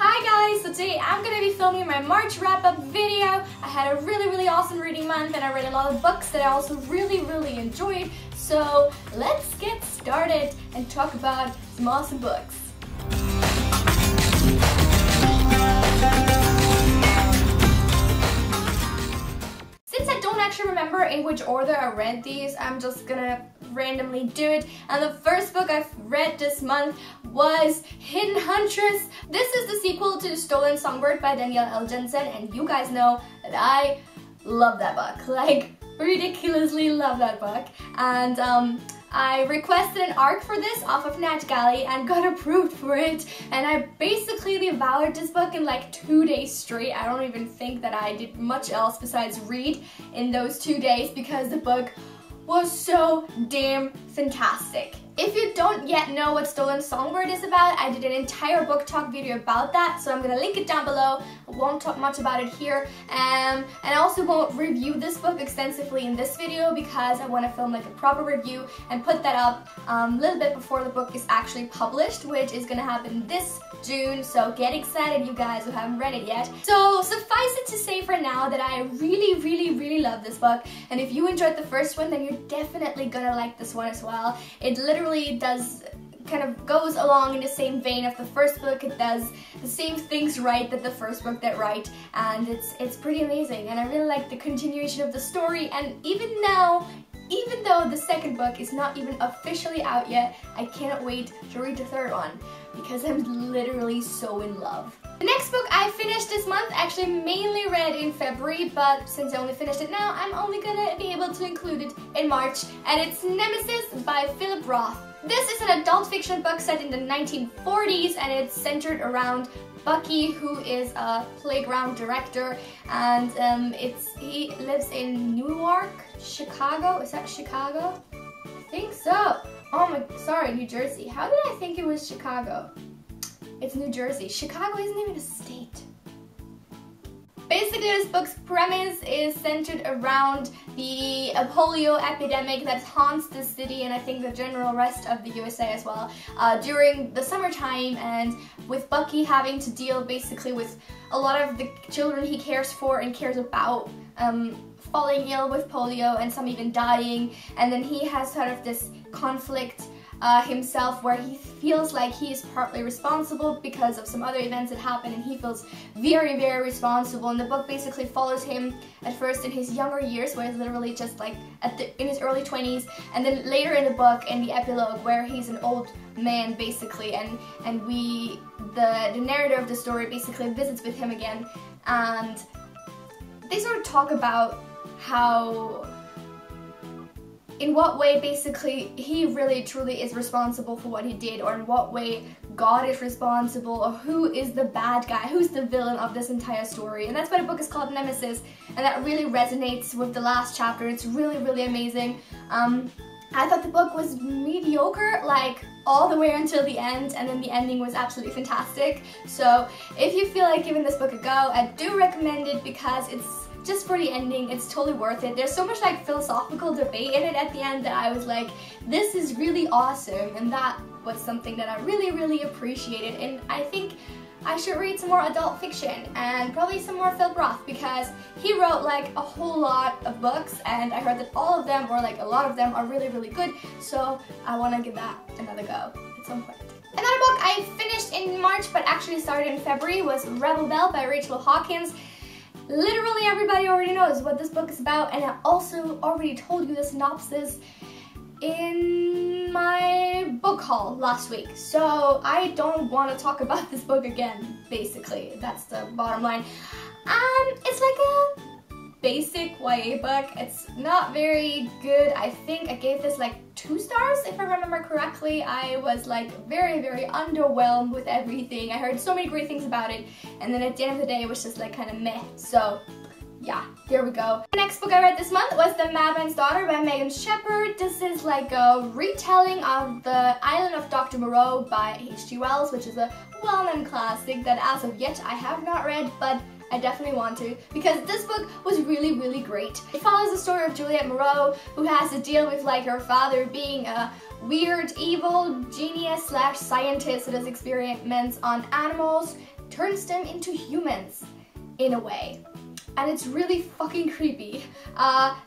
Hi guys, so today I'm going to be filming my March wrap-up video. I had a really awesome reading month and I read a lot of books that I also really enjoyed. So let's get started and talk about some awesome books. Since I don't actually remember in which order I read these, I'm just gonna randomly do it. And the first book I've read this month was Hidden Huntress. This is the sequel to Stolen Songbird by Danielle L. Jensen, and you guys know that I love that book. Like, ridiculously love that book. And I requested an ARC for this off of NatGalley and got approved for it, and I basically devoured this book in like 2 days straight. I don't even think that I did much else besides read in those 2 days because the book was so damn fantastic. If you don't yet know what Stolen Songbird is about, I did an entire book talk video about that, so I'm gonna link it down below. I won't talk much about it here, and I also won't review this book extensively in this video because I want to film like a proper review and put that up a little bit before the book is actually published, which is gonna happen this June, so get excited you guys who haven't read it yet. So suffice it to say for now that I really love this book, and if you enjoyed the first one, then you're definitely gonna like this one as well. It literally goes along in the same vein of the first book. It does the same things right that the first book did right, and it's pretty amazing, and I really like the continuation of the story. And even though the second book is not even officially out yet, I cannot wait to read the third one because I'm literally so in love. The next book I finished this month, actually mainly read in February, but since I only finished it now, I'm only gonna be able to include it in March, and it's Nemesis by Philip Roth. This is an adult fiction book set in the 1940s, and it's centered around Bucky, who is a playground director, and he lives in Newark, Chicago. Is that Chicago? I think so. Oh my, sorry, New Jersey. How did I think it was Chicago? It's New Jersey. Chicago isn't even a state. Basically, this book's premise is centered around the polio epidemic that haunts the city and I think the general rest of the USA as well during the summertime, and with Bucky having to deal basically with a lot of the children he cares for and cares about falling ill with polio and some even dying, and then he has sort of this conflict himself where he feels like he is partly responsible because of some other events that happen, and he feels very responsible. And the book basically follows him at first in his younger years, where he's literally just like in his early 20s, and then later in the book in the epilogue where he's an old man basically, and the narrator of the story basically visits with him again, and they sort of talk about how in what way basically he really truly is responsible for what he did, or in what way God is responsible, or who is the bad guy, who's the villain of this entire story. And that's why the book is called Nemesis, and that really resonates with the last chapter. It's really amazing. I thought the book was mediocre, like all the way until the end, and then the ending was absolutely fantastic. So if you feel like giving this book a go, I do recommend it because it's just for the ending, it's totally worth it. There's so much like philosophical debate in it at the end that I was like, this is really awesome, and that was something that I really appreciated. And I think I should read some more adult fiction and probably some more Philip Roth because he wrote like a whole lot of books, and I heard that all of them, or like a lot of them, are really good, so I want to give that another go at some point. Another book I finished in March but actually started in February was Rebel Belle by Rachel Hawkins. Literally everybody already knows what this book is about, and I also already told you the synopsis in my book haul last week, so I don't want to talk about this book again, basically. That's the bottom line. It's like a basic YA book. It's not very good. I think I gave this like 2 stars if I remember correctly. I was like very underwhelmed with everything. I heard so many great things about it, and then at the end of the day it was just like kind of meh. So yeah, there we go. The next book I read this month was The Madman's Daughter by Megan Shepherd. This is like a retelling of The Island of Dr. Moreau by H.G. Wells, which is a well-known classic that as of yet I have not read, but I definitely want to, because this book was really great. It follows the story of Juliette Moreau, who has to deal with like her father being a weird, evil genius / scientist that does experiments on animals, turns them into humans in a way. And it's really fucking creepy.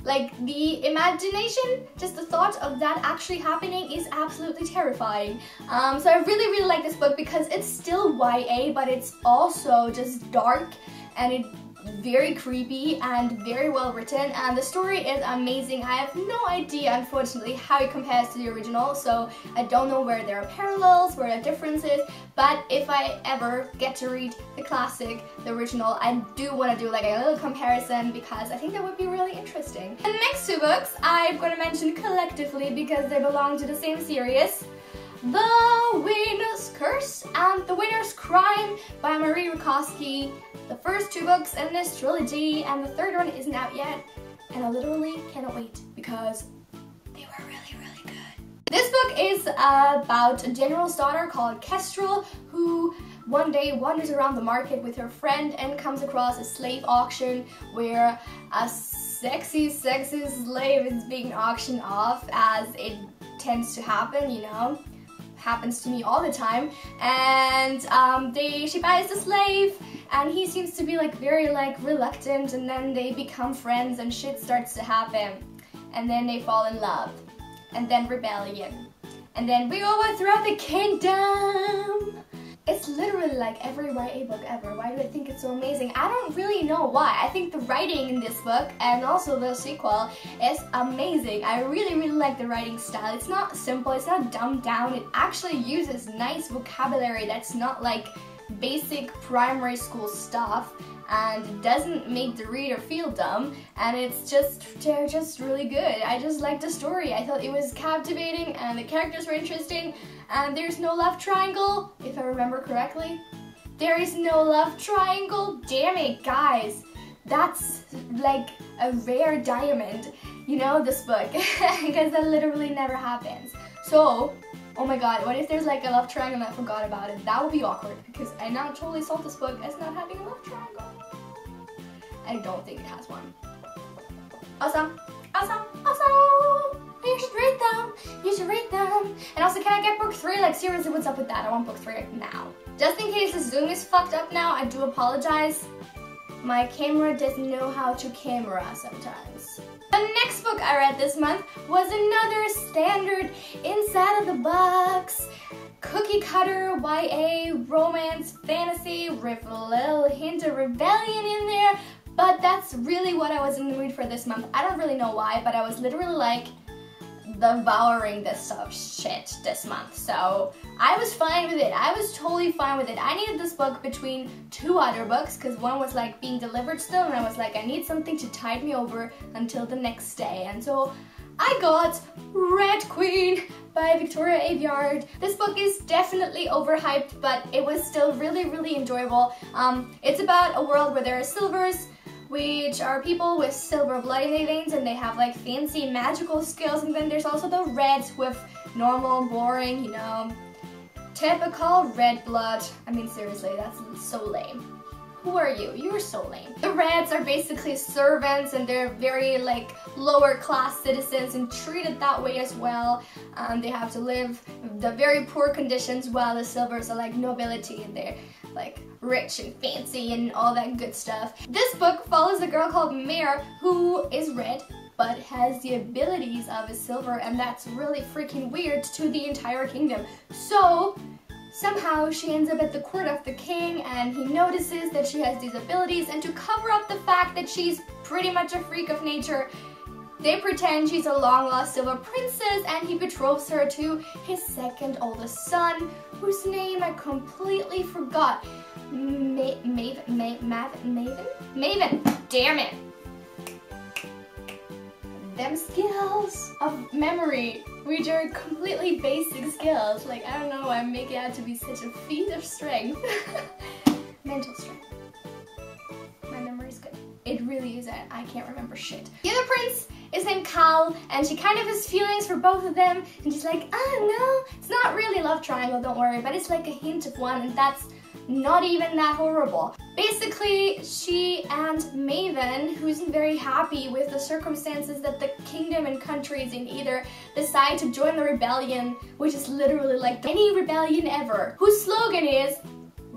Like the imagination, just the thought of that actually happening is absolutely terrifying. So I really like this book because it's still YA, but it's also just dark and it's very creepy and very well written, and the story is amazing. I have no idea, unfortunately, how it compares to the original, so I don't know where there are parallels, where there are differences, but if I ever get to read the classic, the original, I do want to do like a little comparison because I think that would be really interesting. And the next two books I'm going to mention collectively because they belong to the same series. The Winner's Curse and The Winner's Crime by Marie Rakowski. The first two books in this trilogy, and the third one isn't out yet, and I literally cannot wait because they were really good. This book is about a general's daughter called Kestrel who one day wanders around the market with her friend and comes across a slave auction where a sexy slave is being auctioned off, as it tends to happen, you know. Happens to me all the time. And she buys the slave and he seems to be like very reluctant, and then they become friends and shit starts to happen, and then they fall in love, and then rebellion, and then we overthrow the kingdom. It's literally like every YA book ever. Why do I think it's so amazing? I don't really know why. I think the writing in this book and also the sequel is amazing. I really like the writing style. It's not simple, it's not dumbed down. It actually uses nice vocabulary that's not like basic primary school stuff, and it doesn't make the reader feel dumb, and they're just really good. I just liked the story. I thought it was captivating and the characters were interesting, and there's no love triangle, if I remember correctly. There is no love triangle? Damn it, guys. That's like a rare diamond, you know, this book, because that literally never happens. So, oh my god, what if there's like a love triangle and I forgot about it? That would be awkward, because I now totally sold this book as not having a love triangle. I don't think it has one. Awesome. You should read them. You should read them. And also, can I get book 3? Like, seriously, what's up with that? I want book 3 now. Just in case the Zoom is fucked up now, I do apologize. My camera doesn't know how to camera sometimes. The next book I read this month was another standard inside of the box, cookie cutter YA romance fantasy with a little hint of rebellion in there, but that's really what I was in the mood for this month. I don't really know why, but I was literally like devouring this stuff shit this month, so I was fine with it. I was totally fine with it. I needed this book between two other books because one was like being delivered still, and I was like, I need something to tide me over until the next day, and so I got Red Queen by Victoria Aveyard. This book is definitely overhyped, but it was still really enjoyable. It's about a world where there are silvers, which are people with silver blood in their veins, and they have like fancy magical skills, and then there's also the reds with normal, boring, you know, typical red blood. I mean, seriously, that's so lame. Who are you? You are so lame. The reds are basically servants, and they're very like lower class citizens and treated that way as well. They have to live the very poor conditions, while the silvers are like nobility, and they're like rich and fancy and all that good stuff. This book follows a girl called Mare who is red but has the abilities of a silver, and that's really freaking weird to the entire kingdom. So somehow she ends up at the court of the king, and he notices that she has these abilities, and to cover up the fact that she's pretty much a freak of nature, they pretend she's a long-lost silver princess, and he betroths her to his second oldest son, whose name I completely forgot. Maven? Damn it. Them skills of memory, which are completely basic skills. Like, I don't know why I make it out to be such a feat of strength. Mental strength. My memory's good. It really isn't. I can't remember shit. The other prince is named Cal, and she kind of has feelings for both of them, and she's like, oh no, it's not really a love triangle, don't worry, but it's like a hint of one, and that's not even that horrible. Basically, she and Maven, who isn't very happy with the circumstances that the kingdom and country is in, either decide to join the rebellion, which is literally like any rebellion ever, whose slogan is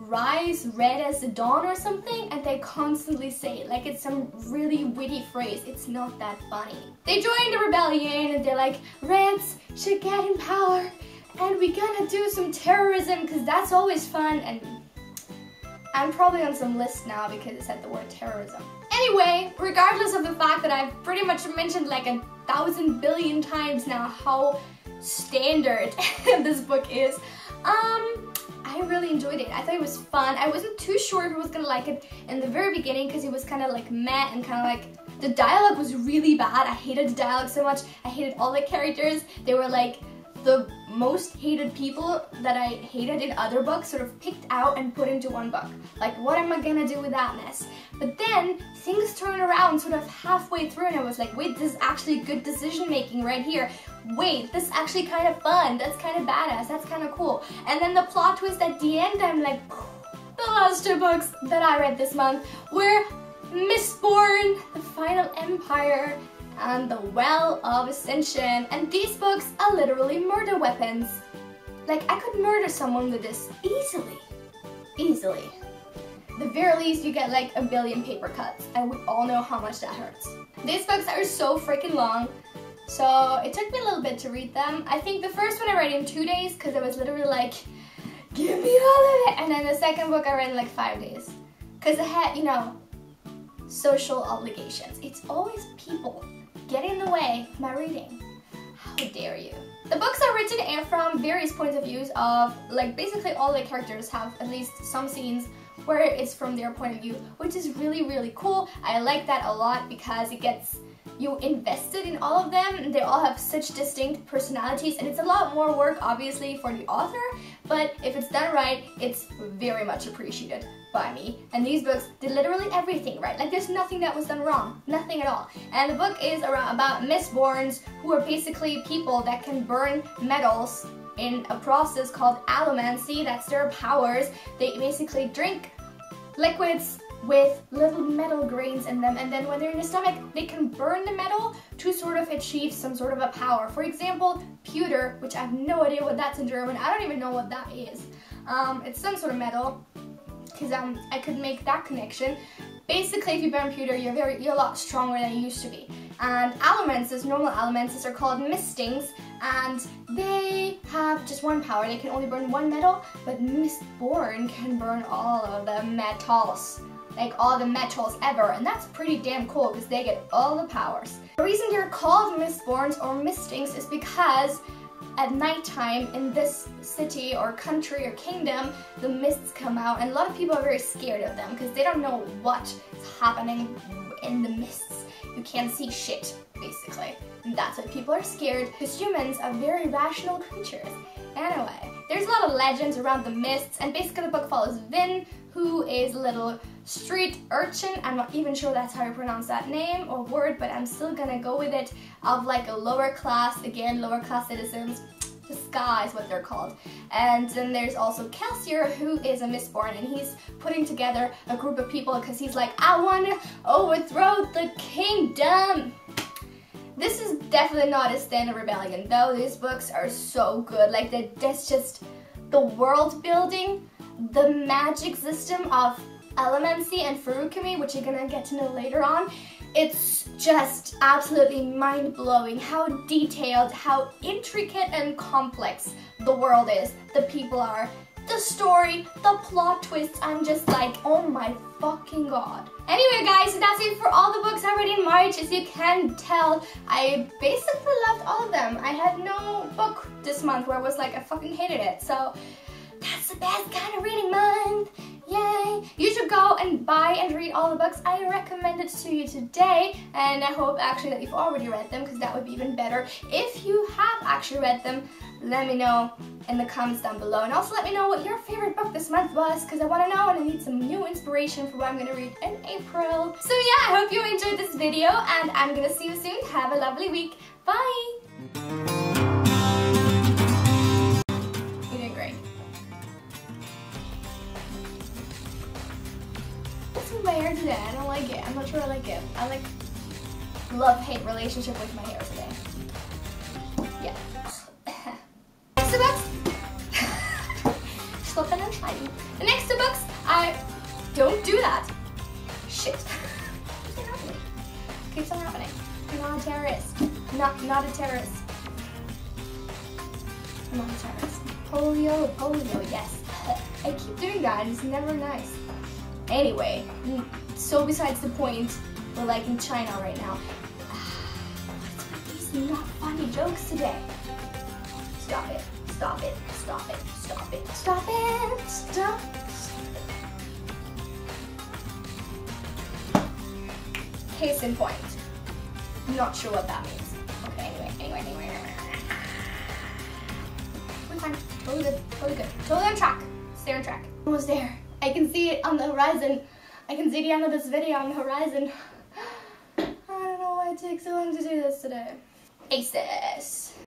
rise red as the dawn or something, and they constantly say it like it's some really witty phrase. It's not that funny. They join the rebellion and they're like, Reds should get in power and we gonna do some terrorism because that's always fun. And I'm probably on some list now because it said the word terrorism. Anyway, regardless of the fact that I've pretty much mentioned like 1,000 billion times now how standard this book is, I really enjoyed it. I thought it was fun. I wasn't too sure if I was gonna like it in the very beginning because it was kind of like meh and kind of like the dialogue was really bad. I hated the dialogue so much. I hated all the characters. They were like the most hated people that I hated in other books sort of picked out and put into one book. Like, what am I gonna do with that mess? But then things turned around sort of halfway through and I was like, wait, this is actually good decision making right here. Wait, this is actually kind of fun. That's kind of badass. That's kind of cool. And then the plot twist at the end, I'm like, the last 2 books that I read this month were Mistborn, The Final Empire, and The Well of Ascension. And these books are literally murder weapons. Like, I could murder someone with this easily. Easily. The very least, you get like 1 billion paper cuts, and we all know how much that hurts. These books are so freaking long, so it took me a little bit to read them. I think the first one I read in 2 days, because I was literally like, give me all of it. And then the second book I read in like 5 days, because I had, you know, social obligations. It's always people get in the way of my reading. How dare you? The books are written from various points of views of, like, basically all the characters have at least some scenes where it's from their point of view, which is really, really cool. I like that a lot because it gets you invested in all of them. They all have such distinct personalities, and it's a lot more work, obviously, for the author, but if it's done right, it's very much appreciated by me. And these books did literally everything right. Like, there's nothing that was done wrong. Nothing at all. And the book is about Mistborns, who are basically people that can burn metals in a process called allomancy. That's their powers. They basically drink liquids with little metal grains in them, and then when they're in the stomach, they can burn the metal to sort of achieve some sort of a power. For example, pewter, which I have no idea what that's in German. I don't even know what that is. It's some sort of metal, because I could make that connection. Basically, if you burn pewter, you're a lot stronger than you used to be. And allomances, normal allomances, are called mistings, and they have just one power. They can only burn one metal, but Mistborn can burn all of the metals. Like all the metals ever, and that's pretty damn cool because they get all the powers. The reason they're called Mistborns or mistings is because at nighttime in this city or country or kingdom, the mists come out, and a lot of people are very scared of them because they don't know what is happening in the mists. You can't see shit, basically. And that's why people are scared, because humans are very rational creatures. Anyway, there's a lot of legends around the mists, and basically the book follows Vin, who is a little street urchin. I'm not even sure that's how you pronounce that name or word, but I'm still gonna go with it, of like a lower class, again, lower class citizens. The sky is what they're called. And then there's also Kelsier, who is a Mistborn, and he's putting together a group of people because he's like, I wanna overthrow the kingdom. This is definitely not a standard rebellion, though. These books are so good. Like, that's just the world building, the magic system of allomancy and furukumi, which you're gonna get to know later on. It's just absolutely mind-blowing how detailed, how intricate and complex the world is, the people are, the story, the plot twists. I'm just like, oh my fucking god. Anyway guys, so that's it for all the books I read in March. As you can tell, I basically loved all of them. I had no book this month where I was like, I fucking hated it. So that's the best kind of reading month. Yay! You should go and buy and read all the books I recommended to you today, and I hope actually that you've already read them, because that would be even better. If you have actually read them, let me know in the comments down below, and also let me know what your favorite book this month was, because I want to know and I need some new inspiration for what I'm going to read in April. So yeah, I hope you enjoyed this video, and I'm going to see you soon. Have a lovely week. Bye! You're doing great. My hair today. I don't like it. I'm not sure I like it. I like love-hate relationship with my hair today. Yeah. Så gott! Stoppen en The next two books, I don't do that. Shit. Keeps on happening. Keeps on happening. I'm not a terrorist. Not a terrorist. I'm not a terrorist. Polio, yes. I keep doing that, it's never nice. Anyway, so besides the point, we're like in China right now. What's with these not funny jokes today? Stop it, stop it, stop it, stop it, stop it, stop. Case in point. I'm not sure what that means. Okay, anyway. We're fine, totally good, totally on track. Stay on track. Almost there. I can see it on the horizon. I can see the end of this video on the horizon. I don't know why it takes so long to do this today. Aces.